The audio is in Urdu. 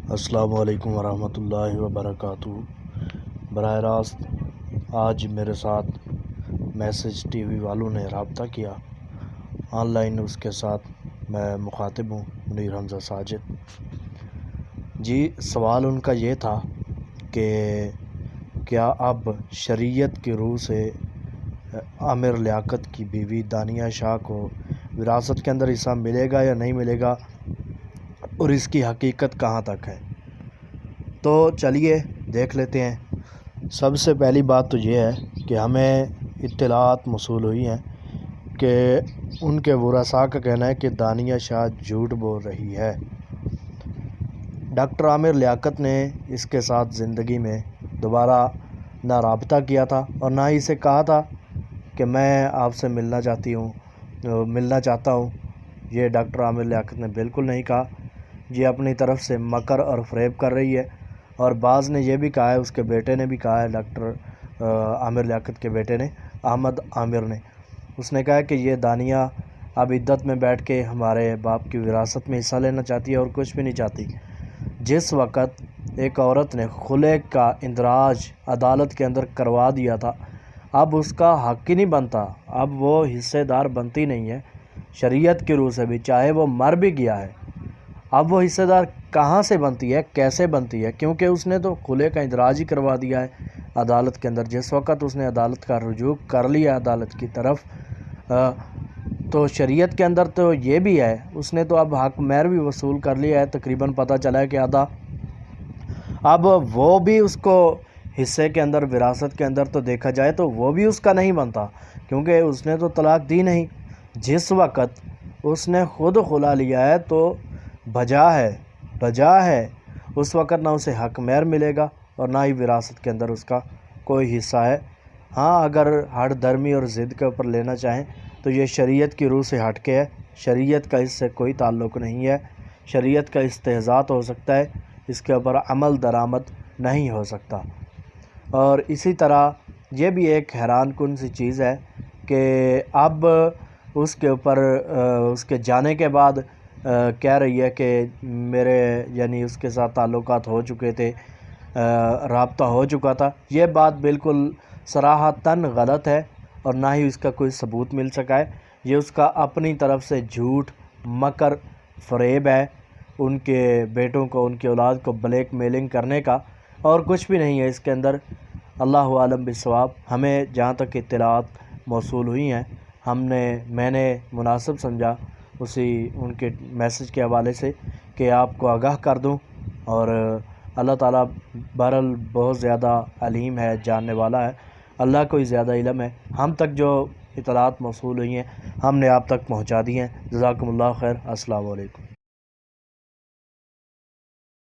السلام علیکم ورحمۃ اللہ وبرکاتہ۔ براہ راست آج میرے ساتھ میسج ٹی وی والوں نے رابطہ کیا، آن لائن اس کے ساتھ میں مخاطب ہوں، منیر حمزہ ساجد جی۔ سوال ان کا یہ تھا کہ کیا اب شریعت کی روح سے عامر لیاقت کی بیوی دانیہ شاہ کو وراثت کے اندر حصہ ملے گا یا نہیں ملے گا، اور اس کی حقیقت کہاں تک ہے؟ تو چلیے دیکھ لیتے ہیں۔ سب سے پہلی بات تو یہ ہے کہ ہمیں اطلاعات موصول ہوئی ہیں کہ ان کے ورثاء کا کہنا ہے کہ دانیہ شاہ جھوٹ بول رہی ہے۔ ڈاکٹر عامر لیاقت نے اس کے ساتھ زندگی میں دوبارہ نہ رابطہ کیا تھا اور نہ ہی اسے کہا تھا کہ میں آپ سے ملنا چاہتا ہوں۔ یہ ڈاکٹر عامر لیاقت نے بالکل نہیں کہا۔ یہ اپنی طرف سے مکر اور فریب کر رہی ہے، اور بعض نے یہ بھی کہا ہے، اس کے بیٹے نے بھی کہا ہے، ڈاکٹر عامر لیاقت کے بیٹے نے، احمد عامر نے، اس نے کہا کہ یہ دانیہ اب عدت میں بیٹھ کے ہمارے باپ کی وراثت میں حصہ لینا چاہتی ہے اور کچھ بھی نہیں چاہتی۔ جس وقت ایک عورت نے خلع کا اندراج عدالت کے اندر کروا دیا تھا، اب اس کا حق ہی نہیں بنتا، اب وہ حصے دار بنتی نہیں ہے شریعت کی روح سے بھی، چاہے وہ مر بھی گیا ہے۔ اب وہ حصے دار کہاں سے بنتی ہے، کیسے بنتی ہے؟ کیونکہ اس نے تو خلع کا اندراج ہی کروا دیا ہے عدالت کے اندر۔ جس وقت اس نے عدالت کا رجوع کر لیا عدالت کی طرف، تو شریعت کے اندر تو یہ بھی ہے، اس نے تو اب حق مہر بھی وصول کر لیا ہے، تقریباً پتہ چلا ہے کہ آدھا۔ اب وہ بھی اس کو حصے کے اندر، وراثت کے اندر تو دیکھا جائے تو وہ بھی اس کا نہیں بنتا، کیونکہ اس نے تو طلاق دی نہیں۔ جس وقت اس نے خود خلا لیا ہے تو بجا ہے اس وقت نہ اسے حق مہر ملے گا اور نہ ہی وراثت کے اندر اس کا کوئی حصہ ہے۔ ہاں، اگر ہٹ درمی اور ضد کے اوپر لینا چاہیں تو یہ شریعت کی روح سے ہٹ کے ہے، شریعت کا اس سے کوئی تعلق نہیں ہے۔ شریعت کا استحضاء ہو سکتا ہے، اس کے اوپر عمل درآمد نہیں ہو سکتا۔ اور اسی طرح یہ بھی ایک حیران کن سی چیز ہے کہ اب اس کے اوپر اس کے جانے کے بعد کہہ رہی ہے کہ میرے یعنی اس کے ساتھ تعلقات ہو چکے تھے، رابطہ ہو چکا تھا۔ یہ بات بالکل صراحتاً غلط ہے اور نہ ہی اس کا کوئی ثبوت مل سکا ہے۔ یہ اس کا اپنی طرف سے جھوٹ، مکر، فریب ہے، ان کے بیٹوں کو، ان کی اولاد کو بلیک میلنگ کرنے کا، اور کچھ بھی نہیں ہے اس کے اندر۔ اللہ عالم بالصواب۔ ہمیں جہاں تک اطلاعات موصول ہوئی ہیں، میں نے مناسب سمجھا ان کے میسج کے حوالے سے کہ آپ کو آگاہ کر دوں، اور اللہ تعالیٰ بہرحال بہت زیادہ علیم ہے، جاننے والا ہے، اللہ کو ہی زیادہ علم ہے۔ ہم تک جو اطلاعات موصول ہوئی ہیں ہم نے آپ تک پہنچا دی ہیں۔ جزاکم اللہ خیر۔ السلام علیکم۔